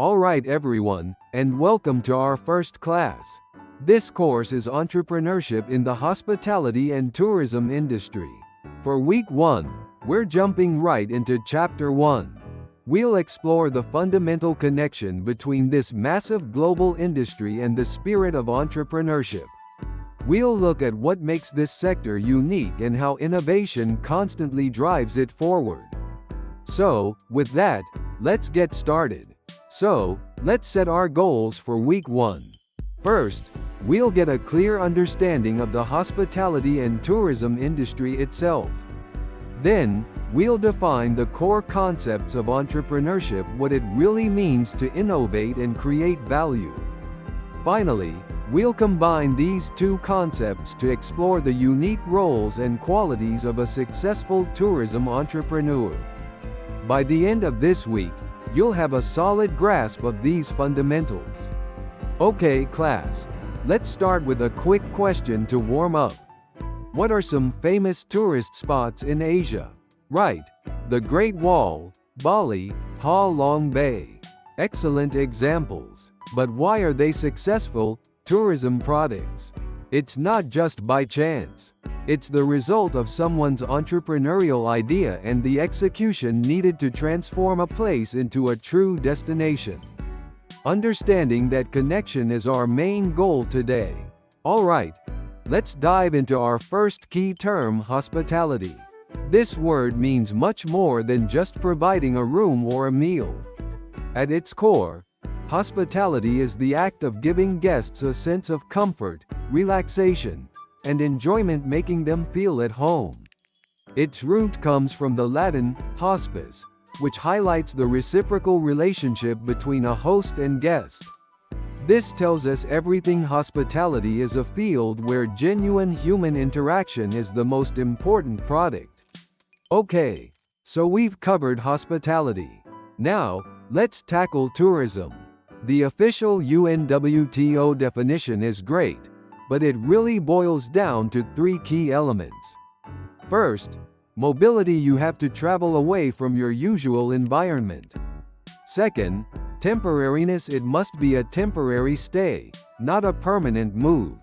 Alright everyone, and welcome to our first class. This course is Entrepreneurship in the Hospitality and Tourism Industry. For week 1, we're jumping right into chapter 1. We'll explore the fundamental connection between this massive global industry and the spirit of entrepreneurship. We'll look at what makes this sector unique and how innovation constantly drives it forward. So, with that, let's get started. So, let's set our goals for week 1. First, we'll get a clear understanding of the hospitality and tourism industry itself. Then, we'll define the core concepts of entrepreneurship, what it really means to innovate and create value. Finally, we'll combine these two concepts to explore the unique roles and qualities of a successful tourism entrepreneur. By the end of this week, you'll have a solid grasp of these fundamentals. Okay, class. Let's start with a quick question to warm up. What are some famous tourist spots in Asia? Right. The Great Wall, Bali, Ha Long Bay. Excellent examples. But why are they successful tourism products? It's not just by chance. It's the result of someone's entrepreneurial idea and the execution needed to transform a place into a true destination. Understanding that connection is our main goal today. Alright, let's dive into our first key term, hospitality. This word means much more than just providing a room or a meal. At its core, hospitality is the act of giving guests a sense of comfort, relaxation, and enjoyment, making them feel at home. Its root comes from the Latin hospice, which highlights the reciprocal relationship between a host and guest. This tells us everything. Hospitality is a field where genuine human interaction is the most important product. Okay, so we've covered hospitality. Now, let's tackle tourism. The official UNWTO definition is great, but it really boils down to 3 key elements. First, mobility. You have to travel away from your usual environment. Second, temporariness. It must be a temporary stay, not a permanent move.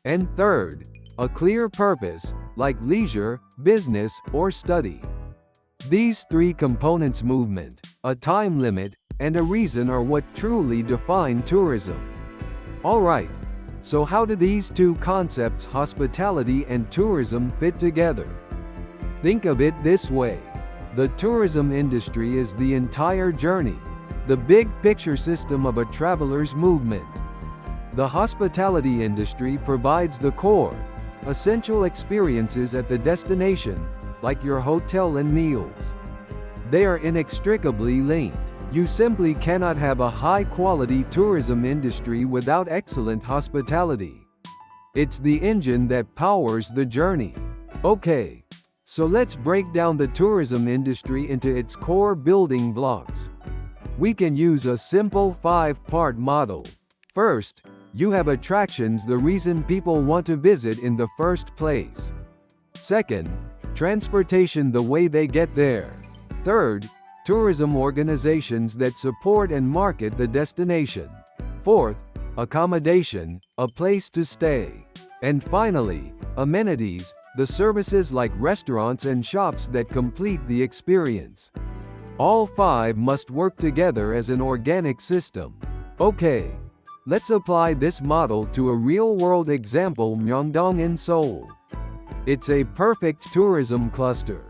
And third, a clear purpose, like leisure, business, or study. These 3 components, movement, a time limit, and a reason, are what truly define tourism. Alright, so how do these 2 concepts, hospitality and tourism, fit together? Think of it this way. The tourism industry is the entire journey, the big picture system of a traveler's movement. The hospitality industry provides the core, essential experiences at the destination, like your hotel and meals. They are inextricably linked. You simply cannot have a high-quality tourism industry without excellent hospitality. It's the engine that powers the journey. Okay, so let's break down the tourism industry into its core building blocks. We can use a simple 5-part model. First, you have attractions, the reason people want to visit in the first place. Second, transportation, the way they get there. Third, tourism organizations that support and market the destination. Fourth, accommodation, a place to stay. And finally, amenities, the services like restaurants and shops that complete the experience. All 5 must work together as an organic system. Okay, let's apply this model to a real-world example, Myeongdong in Seoul. It's a perfect tourism cluster.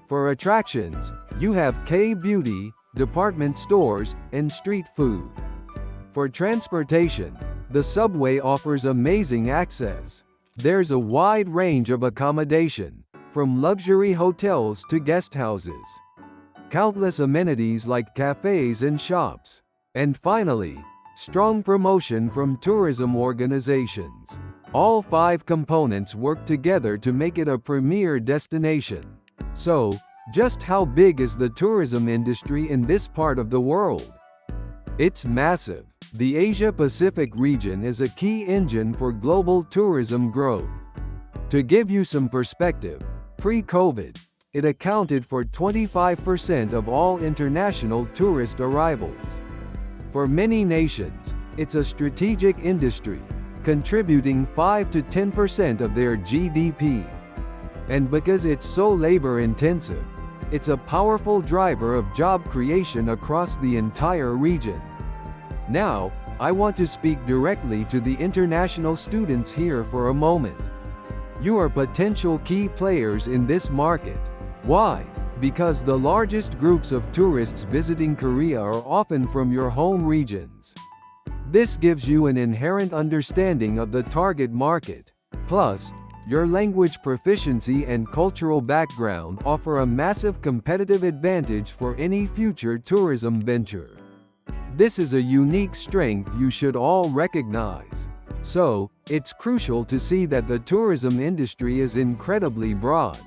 For attractions, you have K-beauty, department stores, and street food. For transportation, the subway offers amazing access. There's a wide range of accommodation, from luxury hotels to guest houses. Countless amenities like cafes and shops. And finally, strong promotion from tourism organizations. All 5 components work together to make it a premier destination. So, just how big is the tourism industry in this part of the world? It's massive. The Asia-Pacific region is a key engine for global tourism growth. To give you some perspective, pre-COVID, it accounted for 25% of all international tourist arrivals. For many nations, it's a strategic industry, contributing 5 to 10% of their GDP. And because it's so labor-intensive, it's a powerful driver of job creation across the entire region. Now, I want to speak directly to the international students here for a moment. You are potential key players in this market. Why? Because the largest groups of tourists visiting Korea are often from your home regions. This gives you an inherent understanding of the target market. Plus, your language proficiency and cultural background offer a massive competitive advantage for any future tourism venture. This is a unique strength you should all recognize. So, it's crucial to see that the tourism industry is incredibly broad.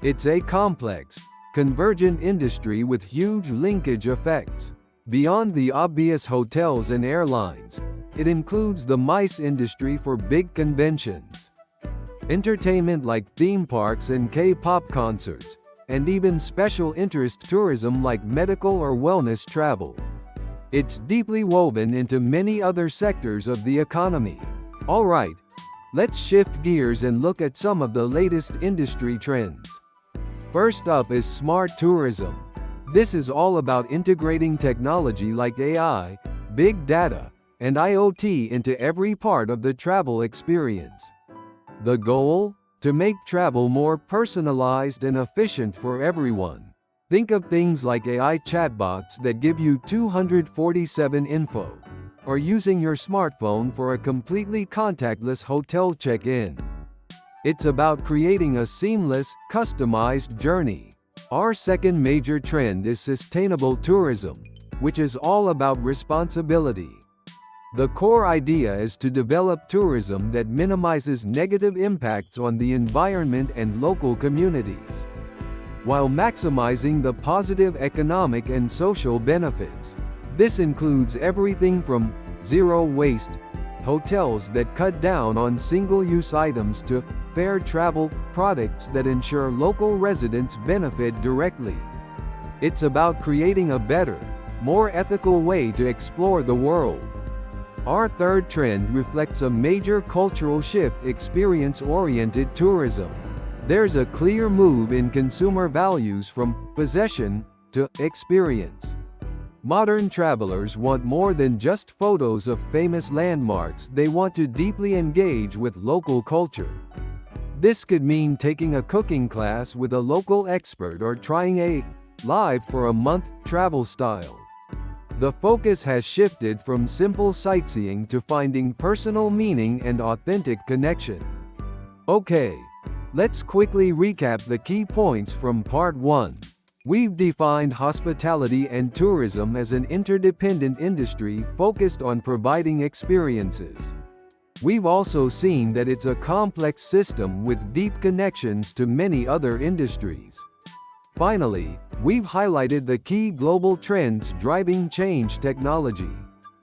It's a complex, convergent industry with huge linkage effects. Beyond the obvious hotels and airlines, it includes the MICE industry for big conventions, entertainment like theme parks and K-pop concerts, and even special interest tourism like medical or wellness travel. It's deeply woven into many other sectors of the economy. Alright, let's shift gears and look at some of the latest industry trends. First up is smart tourism. This is all about integrating technology like AI, big data, and IoT into every part of the travel experience. The goal? To make travel more personalized and efficient for everyone. Think of things like AI chatbots that give you 247 info, or using your smartphone for a completely contactless hotel check-in. It's about creating a seamless, customized journey. Our second major trend is sustainable tourism, which is all about responsibility. The core idea is to develop tourism that minimizes negative impacts on the environment and local communities, while maximizing the positive economic and social benefits. This includes everything from zero waste hotels that cut down on single-use items to fair travel products that ensure local residents benefit directly. It's about creating a better, more ethical way to explore the world. Our third trend reflects a major cultural shift: experience-oriented tourism. There's a clear move in consumer values from possession to experience. Modern travelers want more than just photos of famous landmarks. They want to deeply engage with local culture. This could mean taking a cooking class with a local expert or trying a live for a month travel style. The focus has shifted from simple sightseeing to finding personal meaning and authentic connection. Okay, let's quickly recap the key points from part 1. We've defined hospitality and tourism as an interdependent industry focused on providing experiences. We've also seen that it's a complex system with deep connections to many other industries. Finally, we've highlighted the key global trends driving change: technology,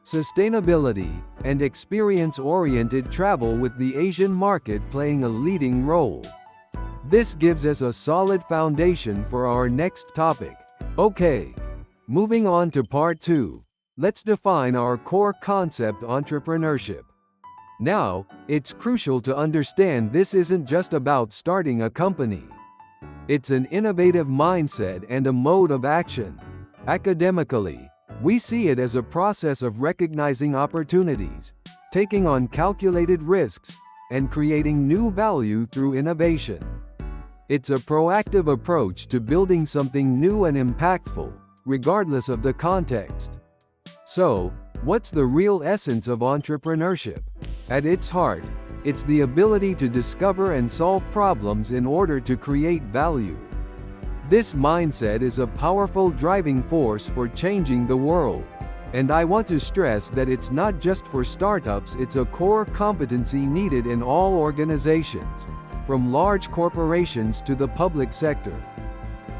sustainability, and experience-oriented travel, with the Asian market playing a leading role. This gives us a solid foundation for our next topic. Okay, moving on to part 2. Let's define our core concept: entrepreneurship. Now, it's crucial to understand this isn't just about starting a company. It's an innovative mindset and a mode of action. Academically, we see it as a process of recognizing opportunities, taking on calculated risks, and creating new value through innovation. It's a proactive approach to building something new and impactful, regardless of the context. So, what's the real essence of entrepreneurship? At its heart, it's the ability to discover and solve problems in order to create value. This mindset is a powerful driving force for changing the world. And I want to stress that it's not just for startups, it's a core competency needed in all organizations, from large corporations to the public sector.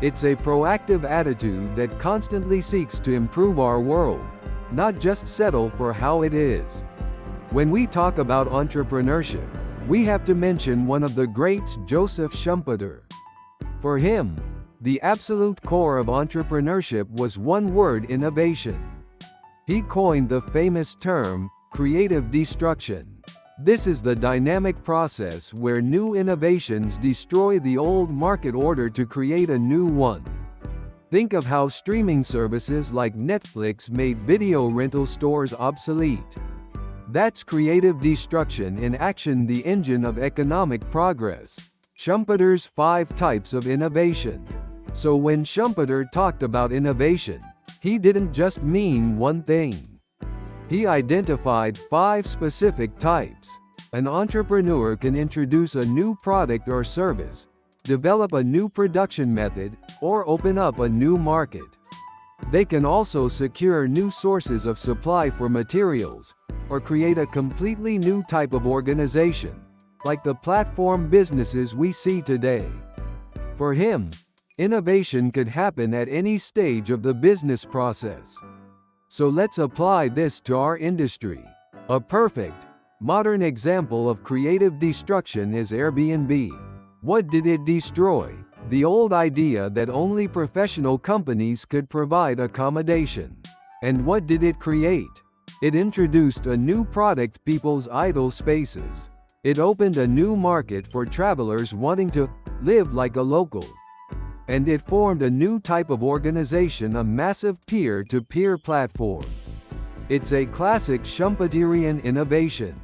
It's a proactive attitude that constantly seeks to improve our world, not just settle for how it is. When we talk about entrepreneurship, we have to mention one of the greats, Joseph Schumpeter. For him, the absolute core of entrepreneurship was one word: innovation. He coined the famous term, creative destruction. This is the dynamic process where new innovations destroy the old market order to create a new one. Think of how streaming services like Netflix made video rental stores obsolete. That's creative destruction in action, the engine of economic progress. Schumpeter's 5 types of innovation. So when Schumpeter talked about innovation, he didn't just mean one thing. He identified 5 specific types. An entrepreneur can introduce a new product or service, develop a new production method, or open up a new market. They can also secure new sources of supply for materials, or create a completely new type of organization, like the platform businesses we see today. For him, innovation could happen at any stage of the business process. So let's apply this to our industry. A perfect, modern example of creative destruction is Airbnb. What did it destroy? The old idea that only professional companies could provide accommodation. And what did it create? It introduced a new product, people's idle spaces. It opened a new market for travelers wanting to live like a local. And it formed a new type of organization, a massive peer-to-peer platform. It's a classic Schumpeterian innovation.